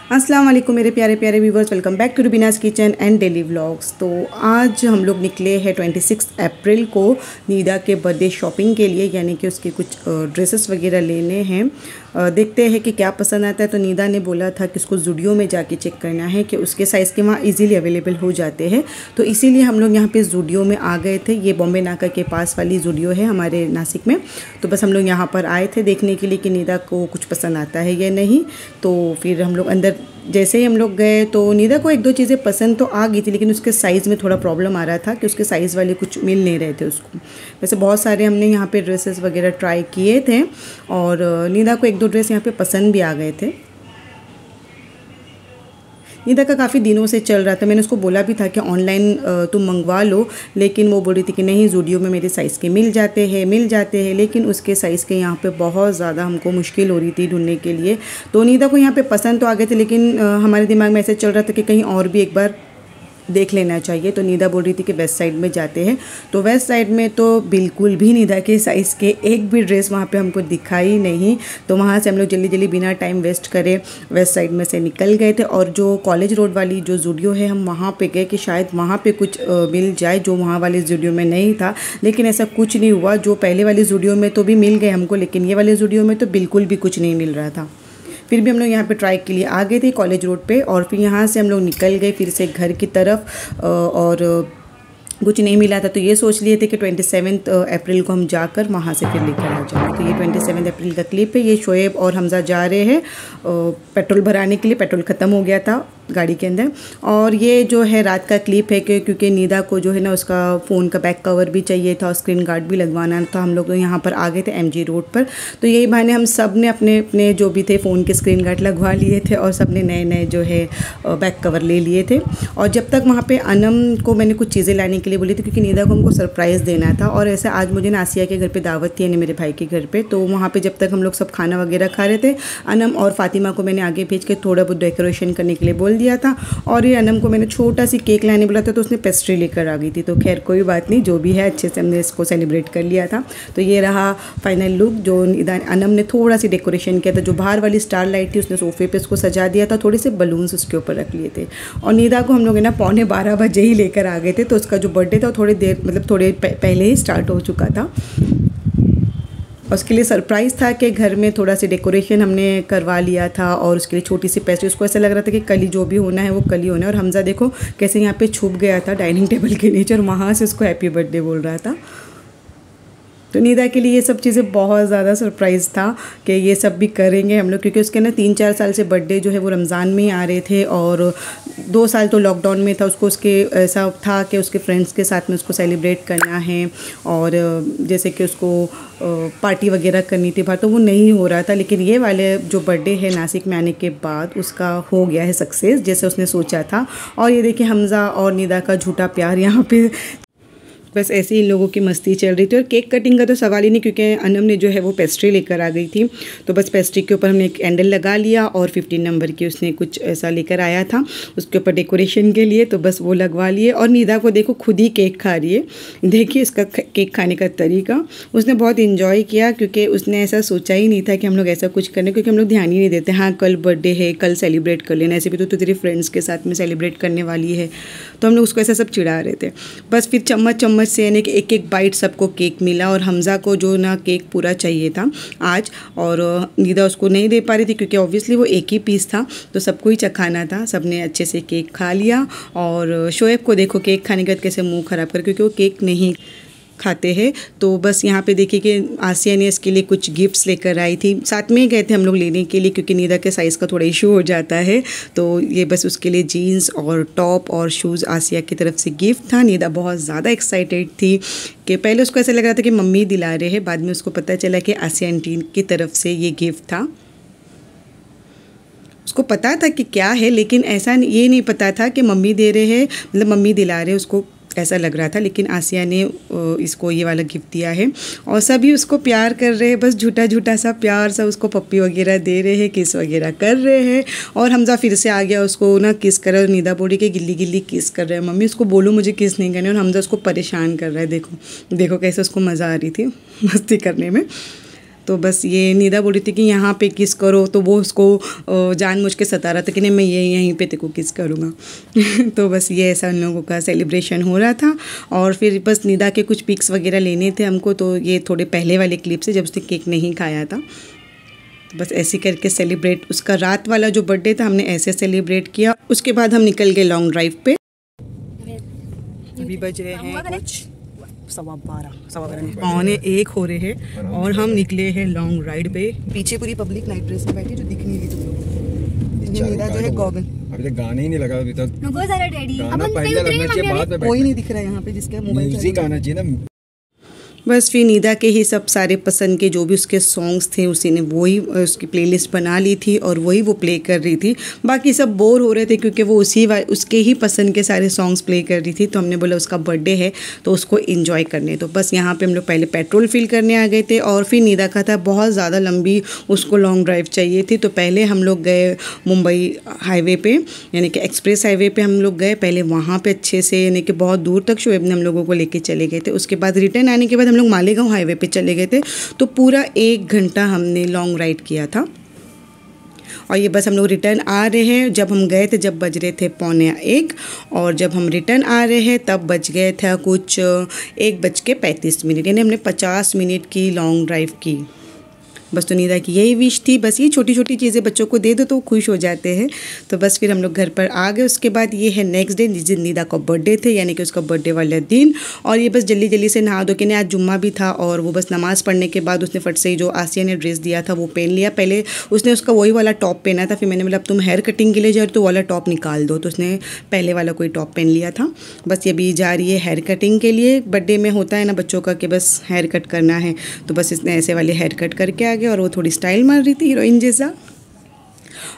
अस्सलाम वालेकुम मेरे प्यारे प्यारे viewers, welcome back to Rubina's kitchen and daily vlogs. तो आज हम लोग निकले हैं 26 अप्रैल को नीदा के बर्थडे शॉपिंग के लिए, यानी कि उसके कुछ ड्रेसेस वगैरह लेने हैं। देखते हैं कि क्या पसंद आता है। तो नीदा ने बोला था कि उसको ज़ूडियो में जाके चेक करना है कि उसके साइज़ के वहाँ इजीली अवेलेबल हो जाते हैं। तो इसीलिए हम लोग यहाँ पे ज़ूडियो में आ गए थे। ये बॉम्बे नाका के पास वाली ज़ूडियो है हमारे नासिक में। तो बस हम लोग यहाँ पर आए थे देखने के लिए कि नीदा को कुछ पसंद आता है या नहीं। तो फिर हम लोग अंदर जैसे ही हम लोग गए तो नीदा को एक दो चीज़ें पसंद तो आ गई थी, लेकिन उसके साइज़ में थोड़ा प्रॉब्लम आ रहा था कि उसके साइज़ वाले कुछ मिल नहीं रहे थे उसको। वैसे बहुत सारे हमने यहाँ पे ड्रेसेस वगैरह ट्राई किए थे और नीदा को एक दो ड्रेस यहाँ पे पसंद भी आ गए थे। नीदा का काफ़ी दिनों से चल रहा था। मैंने उसको बोला भी था कि ऑनलाइन तुम मंगवा लो, लेकिन वो बोल रही थी कि नहीं, ज़ूडियो में मेरे साइज़ के मिल जाते हैं। लेकिन उसके साइज़ के यहाँ पे बहुत ज़्यादा हमको मुश्किल हो रही थी ढूंढने के लिए। तो नीदा को यहाँ पे पसंद तो आ गए थे, लेकिन हमारे दिमाग में ऐसे चल रहा था कि कहीं और भी एक बार देख लेना चाहिए। तो नीदा बोल रही थी कि वेस्ट साइड में जाते हैं। तो वेस्ट साइड में तो बिल्कुल भी नीदा के साइज़ के एक भी ड्रेस वहाँ पे हमको दिखाई नहीं। तो वहाँ से हम लोग जल्दी जल्दी बिना टाइम वेस्ट करे वेस्ट साइड में से निकल गए थे और जो कॉलेज रोड वाली जो ज़ूडियो है हम वहाँ पे गए कि शायद वहाँ पे कुछ मिल जाए जो वहाँ वाले ज़ूडियो में नहीं था। लेकिन ऐसा कुछ नहीं हुआ। जो पहले वाली ज़ूडियो में तो भी मिल गए हमको, लेकिन ये वाले ज़ूडियो में तो बिल्कुल भी कुछ नहीं मिल रहा था। फिर भी हम लोग यहाँ पे ट्राई के लिए आ गए थे कॉलेज रोड पे और फिर यहाँ से हम लोग निकल गए फिर से घर की तरफ और कुछ नहीं मिला था। तो ये सोच लिए थे कि 27 अप्रैल को हम जाकर वहाँ से फिर लेकर आ जाएंगे। तो ये 27 अप्रैल का क्लिप है। ये शोएब और हमजा जा रहे हैं पेट्रोल भराने के लिए। पेट्रोल ख़त्म हो गया था गाड़ी के अंदर। और ये जो है रात का क्लिप है क्योंकि नीदा को जो है ना उसका फ़ोन का बैक कवर भी चाहिए था और स्क्रीन गार्ड भी लगवाना था। हम लोग यहाँ पर आ गए थे MG रोड पर। तो यही बहाने हम सब ने अपने अपने जो भी थे फ़ोन के स्क्रीन गार्ड लगवा लिए थे और सब ने नए नए जो है बैक कवर ले लिए थे। और जब तक वहाँ पर अनम को मैंने कुछ चीज़ें लाने के लिए बोली थी क्योंकि नीदा को हमको सरप्राइज़ देना था। और ऐसा आज मुझे ना आसिया के घर पे दावत थी, यानी मेरे भाई के घर पे। तो वहाँ पे जब तक हम लोग सब खाना वगैरह खा रहे थे, अनम और फातिमा को मैंने आगे भेज के थोड़ा बहुत डेकोरेशन करने के लिए बोल दिया था। और ये अनम को मैंने छोटा सी केक लाने बोला था तो उसने पेस्ट्री लेकर आ गई थी। तो खैर कोई बात नहीं, जो भी है अच्छे से हमने इसको सेलिब्रेट कर लिया था। तो ये रहा फाइनल लुक जो अनम ने थोड़ा सी डेकोरेशन किया था। जो बाहर वाली स्टार लाइट थी उसने सोफे पे इसको सजा दिया था, थोड़े से बलून्स उसके ऊपर रख लिए थे। और नीदा को हम लोग ना 11:15 बजे ही लेकर आ गए थे। तो उसका जो बर्थडे था थोड़ी देर थोड़े पहले ही स्टार्ट हो चुका था। उसके लिए सरप्राइज़ था कि घर में थोड़ा सी डेकोरेशन हमने करवा लिया था और उसके लिए छोटी सी पेस्ट्री। उसको ऐसा लग रहा था कि कल ही जो भी होना है वो कल ही होना है। और हमजा देखो कैसे यहाँ पे छुप गया था डाइनिंग टेबल के नीचे और वहाँ से उसको हैप्पी बर्थडे बोल रहा था। तो नीदा के लिए ये सब चीज़ें बहुत ज़्यादा सरप्राइज़ था कि ये सब भी करेंगे हम लोग, क्योंकि उसके ना 3-4 साल से बर्थडे जो है वो रमज़ान में ही आ रहे थे और 2 साल तो लॉकडाउन में था। उसको उसके ऐसा था कि उसके फ्रेंड्स के साथ में उसको सेलिब्रेट करना है और जैसे कि उसको पार्टी वगैरह करनी थी बाहर, तो वो नहीं हो रहा था। लेकिन ये वाले जो बर्थडे है नासिक में आने के बाद उसका हो गया है सक्सेस जैसे उसने सोचा था। और ये देखिए हमजा और नीदा का झूठा प्यार यहाँ पे बस ऐसे ही लोगों की मस्ती चल रही थी। और केक कटिंग का तो सवाल ही नहीं, क्योंकि अनम ने जो है वो पेस्ट्री लेकर आ गई थी। तो बस पेस्ट्री के ऊपर हमने एक कैंडल लगा लिया और 15 नंबर की उसने कुछ ऐसा लेकर आया था उसके ऊपर डेकोरेशन के लिए, तो बस वो लगवा लिए। और नीदा को देखो खुद ही केक खा रही है। देखिए इसका केक खाने का तरीका। उसने बहुत इन्जॉय किया क्योंकि उसने ऐसा सोचा ही नहीं था कि हम लोग ऐसा कुछ करें, क्योंकि हम लोग ध्यान ही नहीं देते। हाँ कल बर्थडे है, कल सेलिब्रेट कर लेना, ऐसे भी तो तेरे फ्रेंड्स के साथ में सेलिब्रेट करने वाली है। तो हम लोग उसको ऐसा सब चिढ़ा रहे थे। बस फिर चम्मच से यानी कि एक बाइट सबको केक मिला। और हमजा को जो ना केक पूरा चाहिए था आज, और नीदा उसको नहीं दे पा रही थी क्योंकि ऑब्वियसली वो एक ही पीस था तो सबको ही चखाना था। सबने अच्छे से केक खा लिया। और शोएब को देखो केक खाने के बाद कैसे मुंह ख़राब कर, क्योंकि वो केक नहीं खाते हैं। तो बस यहाँ पे देखिए कि आसिया ने इसके लिए कुछ गिफ्ट्स लेकर आई थी। साथ में ही गए थे हम लोग लेने के लिए क्योंकि नीदा के साइज़ का थोड़ा इशू हो जाता है। तो ये बस उसके लिए जीन्स और टॉप और शूज़ आसिया की तरफ से गिफ्ट था। नीदा बहुत ज़्यादा एक्साइटेड थी कि पहले उसको ऐसा लग रहा था कि मम्मी दिला रहे हैं, बाद में उसको पता चला कि आसिया आंटी की तरफ से ये गिफ्ट था। उसको पता था कि क्या है, लेकिन ऐसा ये नहीं पता था कि मम्मी दे रहे हैं, मतलब मम्मी दिला रहे हैं, उसको ऐसा लग रहा था। लेकिन आसिया ने इसको ये वाला गिफ्ट दिया है और सभी उसको प्यार कर रहे हैं, बस झूठा झूठा सा प्यार। सब उसको पप्पी वगैरह दे रहे हैं, किस वगैरह कर रहे हैं। और हमजा फिर से आ गया, उसको ना किस कर रहा है। नीदा बोली के गिल्ली गिल्ली किस कर रहे हैं मम्मी, उसको बोलो मुझे किस नहीं करने। और हमजा उसको परेशान कर रहा है। देखो देखो कैसे उसको मज़ा आ रही थी मस्ती करने में। तो बस ये निदा बोल रही थी कि यहाँ पे किस करो, तो वो उसको जानबूझ के सता रहा था कि नहीं मैं यहीं पे तेरे को किस करूँगा। तो बस ये ऐसा उन लोगों का सेलिब्रेशन हो रहा था। और फिर बस निदा के कुछ पिक्स वगैरह लेने थे हमको, तो ये थोड़े पहले वाले क्लिप से जब उसने केक नहीं खाया था। तो बस ऐसे करके सेलिब्रेट, उसका रात वाला जो बर्थडे था हमने ऐसे सेलिब्रेट किया। उसके बाद हम निकल गए लॉन्ग ड्राइव पे। अभी बज रहे हैं कुछ 12:15 पौने 1 हो रहे हैं और हम निकले हैं लॉन्ग राइड पे। पीछे पूरी पब्लिक नाइट ड्रेस में बैठी जो दिख नहीं रही तुम लोग। ये मेरा जो है गॉगल, अभी तक गाना ही नहीं लगा अभी तक। गाना पहले लगना चाहिए, बाद में कोई नहीं दिख रहा है यहाँ पे जिसका मोबाइल। म्यूजिक आना चाहिए ना। बस फिर निदा के ही सब सारे पसंद के जो भी उसके सॉन्ग्स थे उसी ने वही उसकी प्लेलिस्ट बना ली थी और वही वो प्ले कर रही थी। बाकी सब बोर हो रहे थे क्योंकि वो उसके ही पसंद के सारे सॉन्ग्स प्ले कर रही थी। तो हमने बोला उसका बर्थडे है तो उसको एंजॉय करने। तो बस यहाँ पे हम लोग पहले पेट्रोल फिल करने आ गए थे और फिर निदा का था बहुत ज़्यादा लंबी उसको लॉन्ग ड्राइव चाहिए थी। तो पहले हम लोग गए मुंबई हाईवे पे, यानी कि एक्सप्रेस हाईवे पे हम लोग गए। पहले वहाँ पे अच्छे से यानी कि बहुत दूर तक शोएब ने हम लोगों को लेके चले गए थे। उसके बाद रिटर्न आने के बाद हम लोग मालेगांव हाईवे पे चले गए थे। तो पूरा 1 घंटा हमने लॉन्ग राइड किया था। और ये बस हम लोग रिटर्न आ रहे हैं। जब हम गए थे जब बज रहे थे 12:45 और जब हम रिटर्न आ रहे हैं तब बज गए थे कुछ 1:35, यानी हमने 50 मिनट की लॉन्ग ड्राइव की। बस तो निदा की यही विश थी, बस ये छोटी छोटी चीज़ें बच्चों को दे दो तो खुश हो जाते हैं। तो बस फिर हम लोग घर पर आ गए। उसके बाद ये है नेक्स्ट डे जिस दिन निदा का बर्थडे थे, यानी कि उसका बर्थडे वाला दिन। और ये बस जल्दी जल्दी से नहा धो के, आज जुम्मा भी था और वो बस नमाज़ पढ़ने के बाद उसने फट से ही जो आसिया ने ड्रेस दिया था वो पहन लिया। पहले उसने उसका वही वाला टॉप पहना था, फिर मैंने बोला अब तुम हेयर कटिंग के लिए जा रहे तो वाला टॉप निकाल दो, तो उसने पहले वाला कोई टॉप पहन लिया था। बस ये भी जा रही है हेयर कटिंग के लिए। बर्थडे में होता है ना बच्चों का कि बस हेयर कट करना है, तो बस इसने ऐसे वाले हेयर कट करके आ गया और वो थोड़ी स्टाइल मार रही थी हीरोइन जैसा।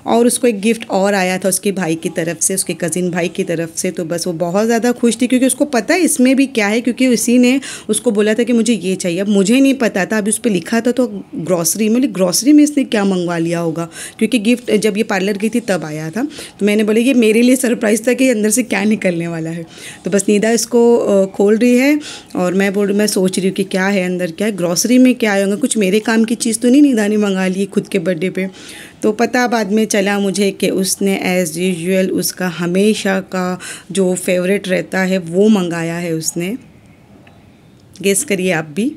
और उसको एक गिफ्ट और आया था उसके भाई की तरफ से, उसके कज़िन भाई की तरफ से। तो बस वो बहुत ज़्यादा खुश थी क्योंकि उसको पता है इसमें भी क्या है, क्योंकि उसी ने उसको बोला था कि मुझे ये चाहिए। अब मुझे नहीं पता था, अभी उस पर लिखा था तो ग्रॉसरी में, ग्रॉसरी में इसने क्या मंगवा लिया होगा क्योंकि गिफ्ट जब ये पार्लर गई थी तब आया था। तो मैंने बोला ये मेरे लिए सरप्राइज़ था कि अंदर से क्या निकलने वाला है। तो बस निदा इसको खोल रही है और मैं सोच रही हूँ कि क्या है अंदर, क्या है ग्रॉसरी में, क्या आएगा, कुछ मेरे काम की चीज़ तो नहीं निदा ने मंगा ली खुद के बर्थडे पे। तो पता बाद में चला मुझे कि उसने एज़ यूजुअल उसका हमेशा का जो फेवरेट रहता है वो मंगाया है उसने। गेस करिए आप भी।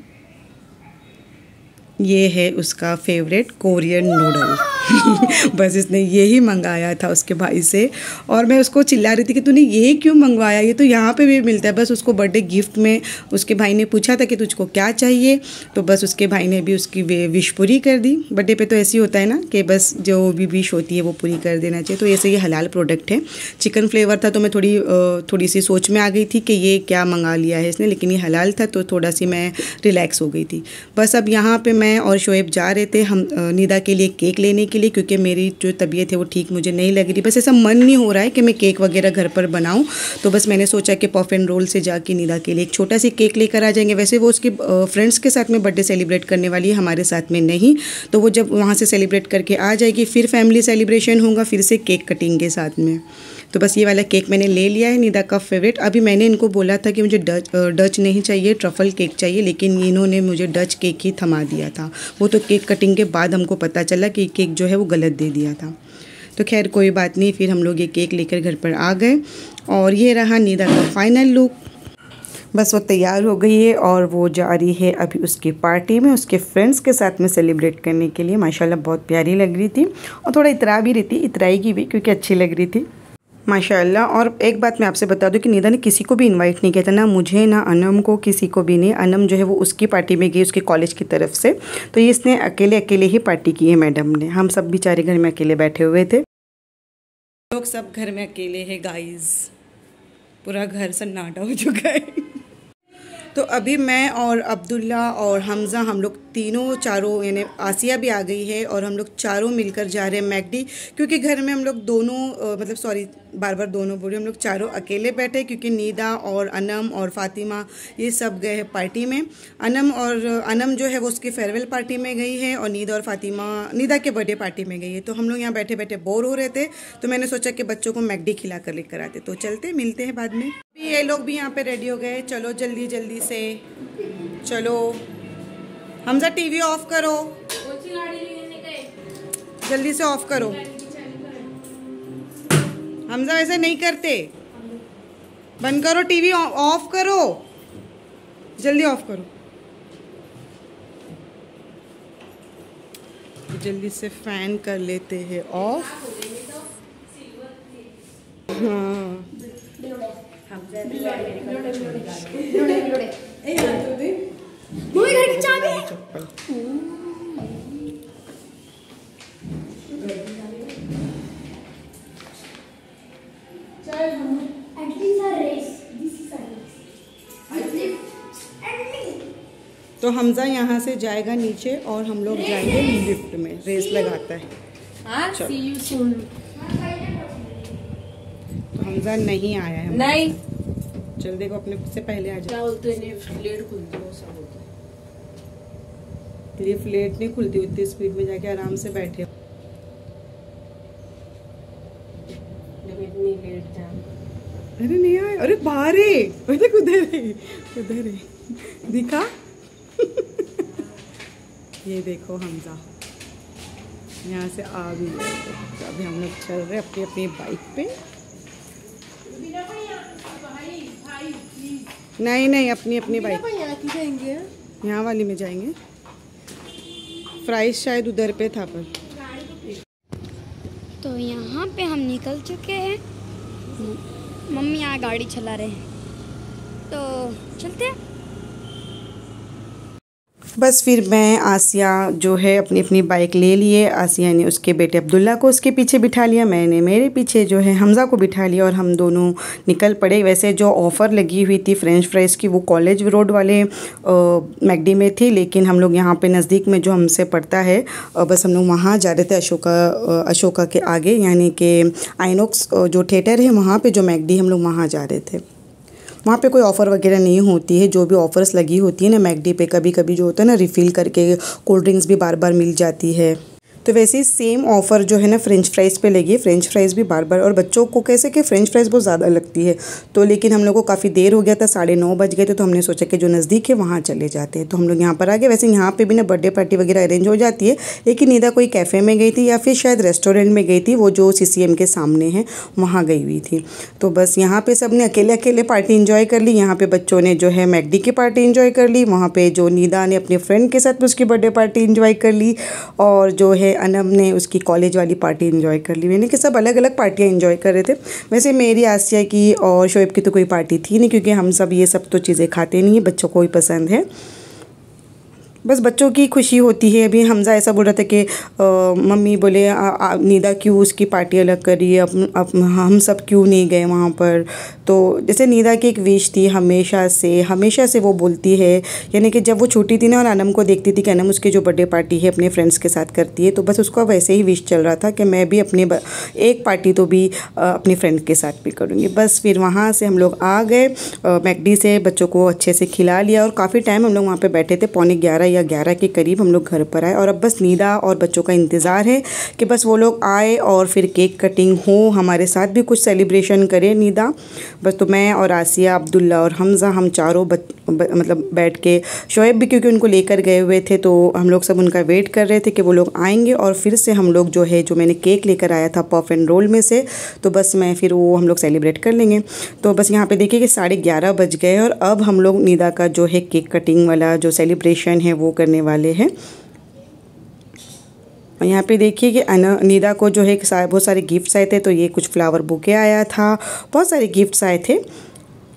ये है उसका फेवरेट कोरियन नूडल। बस इसने यही मंगाया था उसके भाई से और मैं उसको चिल्ला रही थी कि तूने ये क्यों मंगवाया, ये तो यहाँ पे भी मिलता है। बस उसको बर्थडे गिफ्ट में उसके भाई ने पूछा था कि तुझको क्या चाहिए, तो बस उसके भाई ने भी उसकी विश पूरी कर दी। बर्थडे पे तो ऐसे ही होता है ना कि बस जो भी विश होती है वो पूरी कर देना चाहिए। तो ऐसे ये हलाल प्रोडक्ट है, चिकन फ्लेवर था तो मैं थोड़ी सी सोच में आ गई थी कि ये क्या मंगा लिया है इसने, लेकिन ये हलाल था तो थोड़ा सी मैं रिलैक्स हो गई थी। बस अब यहाँ पर मैं और शोएब जा रहे थे हम निदा के लिए केक लेने के लिए, क्योंकि मेरी जो तबीयत है वो ठीक मुझे नहीं लग रही। बस ऐसा मन नहीं हो रहा है कि मैं केक वगैरह घर पर बनाऊं। तो बस मैंने सोचा कि पफ एंड रोल से जाके निदा के लिए एक छोटा सी केक लेकर आ जाएंगे। वैसे वो उसकी फ्रेंड्स के साथ में बर्थडे सेलिब्रेट करने वाली है, हमारे साथ में नहीं। तो वो जब वहाँ से सेलिब्रेट करके आ जाएगी फिर फैमिली सेलिब्रेशन होगा, फिर से केक कटिंग के साथ में। तो बस ये वाला केक मैंने ले लिया है, निदा का फेवरेट। अभी मैंने इनको बोला था कि मुझे डच नहीं चाहिए, ट्रफल केक चाहिए, लेकिन इन्होंने मुझे डच केक ही थमा दिया था। वो तो केक कटिंग के बाद हमको पता चला कि केक जो है वो गलत दे दिया था। तो खैर कोई बात नहीं, फिर हम लोग ये केक लेकर घर पर आ गए और ये रहा निदा का फाइनल लुक। बस वो तैयार हो गई है और वो जा रही है अभी उसकी पार्टी में उसके फ्रेंड्स के साथ में सेलिब्रेट करने के लिए। माशाल्लाह बहुत प्यारी लग रही थी और थोड़ा इतरा भी रही थी, इतराएगी भी क्योंकि अच्छी लग रही थी माशाल्लाह। और एक बात मैं आपसे बता दूं कि निदा ने किसी को भी इनवाइट नहीं किया था, ना मुझे ना अनम को, किसी को भी नहीं। अनम जो है वो उसकी पार्टी में गई उसके कॉलेज की तरफ से, तो ये इसने अकेले ही पार्टी की है मैडम ने। हम सब बेचारे घर में अकेले बैठे हुए थे, लोग सब घर में अकेले हैं गाइस, पूरा घर सन्नाटा हो चुका है। तो अभी मैं और अब्दुल्ला और हमज़ा हम लोग तीनों चारों, यानी आसिया भी आ गई है और हम लोग चारों मिलकर जा रहे हैं मैकडी, क्योंकि घर में हम लोग दोनों मतलब सॉरी बार बार दोनों बोल रहे, हम लोग चारों अकेले बैठे क्योंकि निदा और अनम और फातिमा ये सब गए हैं पार्टी में। अनम जो है वो उसकी फेयरवेल पार्टी में गई है और निदा और फातिमा निदा के बर्थडे पार्टी में गई है। तो हम लोग यहाँ बैठे बैठे बोर हो रहे थे, तो मैंने सोचा कि बच्चों को मैकडी खिला कर लेकर आते। तो चलते मिलते हैं बाद में। ये लोग भी यहाँ पे रेडी हो गए, चलो जल्दी जल्दी से चलो। हमजा टीवी ऑफ करो। जल्दी से ऑफ करो। हमजा ऐसा नहीं करते। बंद करो टीवी, ऑफ करो, जल्दी ऑफ करो। जल्दी से फैन कर लेते हैं ऑफ। हाँ चप्पल। तो हमजा यहाँ से जाएगा नीचे और हम लोग जाएंगे लिफ्ट में। रेस लगाता है। तो हमजा नहीं आया है। नहीं चल देखो, अपने से पहले आ जाओ। लिफ्ट लेट नहीं खुलती, उतनी स्पीड में जाके आराम से बैठे। अरे नहीं आए, अरे बाहर है, अरे उधर है, उधर है, दिखा। ये देखो हमजा यहाँ से आ भी गए। तो अभी हम लोग चल रहे अपनी अपनी बाइक पे। नहीं नहीं, अपनी अपनी बाइक, यहाँ वाली में जाएंगे। प्राइस शायद उधर पे था पर। तो यहाँ पे हम निकल चुके हैं। मम्मी यहाँ गाड़ी चला रहे हैं, तो चलते हैं। बस फिर मैं आसिया जो है अपनी अपनी बाइक ले लिए। आसिया ने उसके बेटे अब्दुल्ला को उसके पीछे बिठा लिया, मैंने मेरे पीछे जो है हमज़ा को बिठा लिया और हम दोनों निकल पड़े। वैसे जो ऑफ़र लगी हुई थी फ्रेंच फ्राइज़ की वो कॉलेज रोड वाले मैकडी में थी, लेकिन हम लोग यहाँ पे नज़दीक में जो हमसे पड़ता है बस हम लोग वहाँ जा रहे थे, अशोका के आगे, यानी कि आइनॉक्स जो थिएटर है वहाँ पर जो मैकडी, हम लोग वहाँ जा रहे थे। वहाँ पे कोई ऑफ़र वगैरह नहीं होती है। जो भी ऑफ़र्स लगी होती है ना मैकडी पे, कभी कभी जो होता है ना रिफ़िल करके कोल्ड ड्रिंक्स भी बार बार मिल जाती है। तो वैसे ही सेम ऑफ़र जो है ना फ्रेंच फ्राइज़ पे लगी है। फ्रेंच फ्राइज़ भी बार बार, और बच्चों को कैसे कि फ्रेंच फ्राइज़ बहुत ज़्यादा लगती है। तो लेकिन हम लोग को काफ़ी देर हो गया था, 9:30 बज गए थे, तो हमने सोचा कि जो नज़दीक है वहाँ चले जाते हैं। तो हम लोग यहाँ पर आ गए। वैसे यहाँ पे भी ना बर्थडे पार्टी वगैरह अरेंज हो जाती है, लेकिन निदा कोई कैफ़े में गई थी या फिर शायद रेस्टोरेंट में गई थी, वो जो CCM के सामने है वहाँ गई हुई थी। तो बस यहाँ पर सब ने अकेले अकेले पार्टी इन्जॉय कर ली। यहाँ पर बच्चों ने जो है मैकडी की पार्टी इन्जॉय कर ली, वहाँ पर जो निदा ने अपने फ्रेंड के साथ उसकी बर्थडे पार्टी इन्जॉय कर ली, और जो है अनम ने उसकी कॉलेज वाली पार्टी एंजॉय कर ली। यानी कि सब अलग अलग पार्टियां एंजॉय कर रहे थे। वैसे मेरी, आसिया की और शोएब की तो कोई पार्टी थी नहीं, क्योंकि हम सब ये सब तो चीज़ें खाते नहीं है, बच्चों को ही पसंद है। बस बच्चों की खुशी होती है। अभी हमजा ऐसा बोल रहा था कि मम्मी बोले निदा क्यों उसकी पार्टी अलग करी, अब हम सब क्यों नहीं गए वहाँ पर। तो जैसे निदा की एक विश थी हमेशा से वो बोलती है, यानी कि जब वो छोटी थी ना और अनम को देखती थी कि अनम उसकी जो बर्थडे पार्टी है अपने फ्रेंड्स के साथ करती है, तो बस उसका वैसे ही विश चल रहा था कि मैं भी अपने एक पार्टी तो भी अपनी फ्रेंड के साथ भी करूँगी। बस फिर वहाँ से हम लोग आ गए मैकडी से, बच्चों को अच्छे से खिला लिया, और काफ़ी टाइम हम लोग वहाँ पर बैठे थे। 11:15 या 11 के करीब हम लोग घर पर आए, और अब बस निदा और बच्चों का इंतज़ार है कि बस वो लोग आए और फिर केक कटिंग हो, हमारे साथ भी कुछ सेलिब्रेशन करे निदा। बस तो मैं और आसिया, अब्दुल्ला और हमज़ा, हम चारों मतलब बैठ के, शोएब भी क्योंकि उनको लेकर गए हुए थे, तो हम लोग सब उनका वेट कर रहे थे कि वो लोग आएंगे, और फिर से हम लोग जो है, जो मैंने केक लेकर आया था पफ एंड रोल में से, तो बस मैं फिर वो हम लोग सेलिब्रेट कर लेंगे। तो बस यहाँ पे देखिए कि 11:30 बज गए, और अब हम लोग निदा का जो है केक कटिंग वाला जो सेलिब्रेशन है वो करने वाले हैं। यहाँ पे देखिए कि निदा को जो है बहुत सारे गिफ्ट्स आए थे। तो ये कुछ फ्लावर बुके आया था, बहुत सारे गिफ्ट्स आए थे,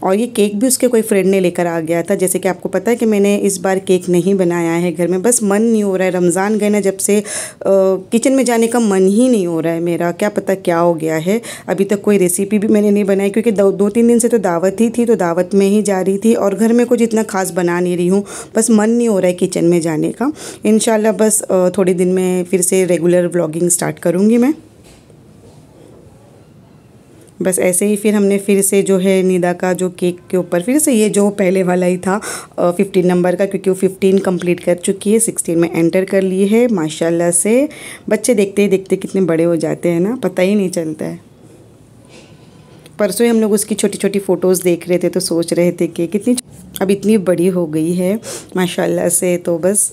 और ये केक भी उसके कोई फ्रेंड ने लेकर आ गया था। जैसे कि आपको पता है कि मैंने इस बार केक नहीं बनाया है घर में, बस मन नहीं हो रहा है। रमज़ान गए ना जब से, किचन में जाने का मन ही नहीं हो रहा है मेरा, क्या पता क्या हो गया है। अभी तक कोई रेसिपी भी मैंने नहीं बनाई, क्योंकि 2-3 दिन से तो दावत ही थी, तो दावत में ही जा रही थी, और घर में कुछ इतना खास बना नहीं रही हूँ। बस मन नहीं हो रहा है किचन में जाने का। इंशाल्लाह बस थोड़े दिन में फिर से रेगुलर व्लॉगिंग स्टार्ट करूँगी मैं। बस ऐसे ही फिर हमने फिर से जो है निदा का जो केक के ऊपर फिर से ये जो पहले वाला ही था 15 नंबर का, क्योंकि वो 15 कंप्लीट कर चुकी है, 16 में एंटर कर ली है माशाल्लाह से। बच्चे देखते ही देखते कितने बड़े हो जाते हैं ना, पता ही नहीं चलता है। परसों ही हम लोग उसकी छोटी छोटी फ़ोटोज़ देख रहे थे, तो सोच रहे थे कि कितनी अब इतनी बड़ी हो गई है माशाल्लाह से। तो बस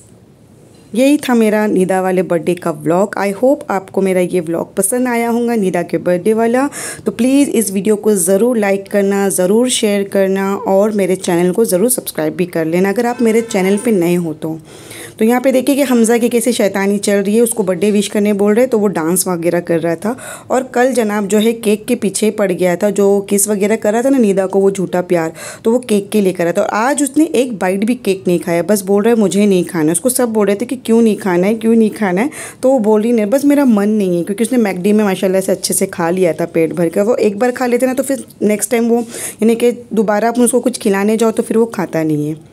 यही था मेरा निदा वाले बर्थडे का व्लॉग। आई होप आपको मेरा ये व्लॉग पसंद आया होगा निदा के बर्थडे वाला। तो प्लीज़ इस वीडियो को ज़रूर लाइक करना, ज़रूर शेयर करना और मेरे चैनल को ज़रूर सब्सक्राइब भी कर लेना अगर आप मेरे चैनल पे नए हो तो यहाँ पे देखिए कि हमज़ा की कैसे शैतानी चल रही है। उसको बर्थडे विश करने बोल रहे तो वो डांस वगैरह कर रहा था। और कल जनाब जो है केक के पीछे पड़ गया था, जो किस वगैरह कर रहा था ना निदा को, वो झूठा प्यार, तो वो केक के लिए कर रहा था। और आज उसने एक बाइट भी केक नहीं खाया, बस बोल रहा है मुझे नहीं खाना। उसको सब बोल रहे थे कि क्यों नहीं खाना है, क्यों नहीं खाना है, तो वो बोल रही नहीं बस मेरा मन नहीं है, क्योंकि उसने मैकडी में माशाल्लाह से अच्छे से खा लिया था पेट भर कर। वो एक बार खा लेते ना तो फिर नेक्स्ट टाइम वो यानी कि दोबारा आप उसको कुछ खिलाने जाओ तो फिर वो खाता नहीं है।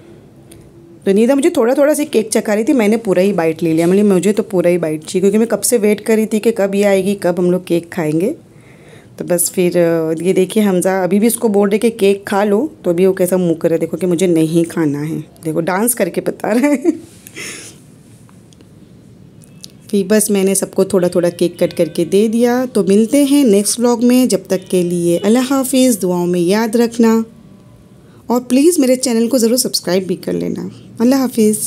तो निदा मुझे थोड़ा थोड़ा सी केक चखा रही थी, मैंने पूरा ही बाइट ले लिया। मतलब मुझे तो पूरा ही बाइट चाहिए, क्योंकि मैं कब से वेट कर रही थी कि कब ये आएगी, कब हम लोग केक खाएंगे। तो बस फिर ये देखिए हमज़ा अभी भी इसको बोल रहे कि केक खा लो, तो अभी वो कैसा मुँह कर रहा है, देखो कि मुझे नहीं खाना है। देखो डांस करके बता रहा है। फिर बस मैंने सबको थोड़ा थोड़ा केक कट करके दे दिया। तो मिलते हैं नेक्स्ट व्लॉग में, जब तक के लिए अल्लाह हाफिज़। दुआओं में याद रखना और प्लीज़ मेरे चैनल को ज़रूर सब्सक्राइब भी कर लेना। अल्लाह हाफिज़।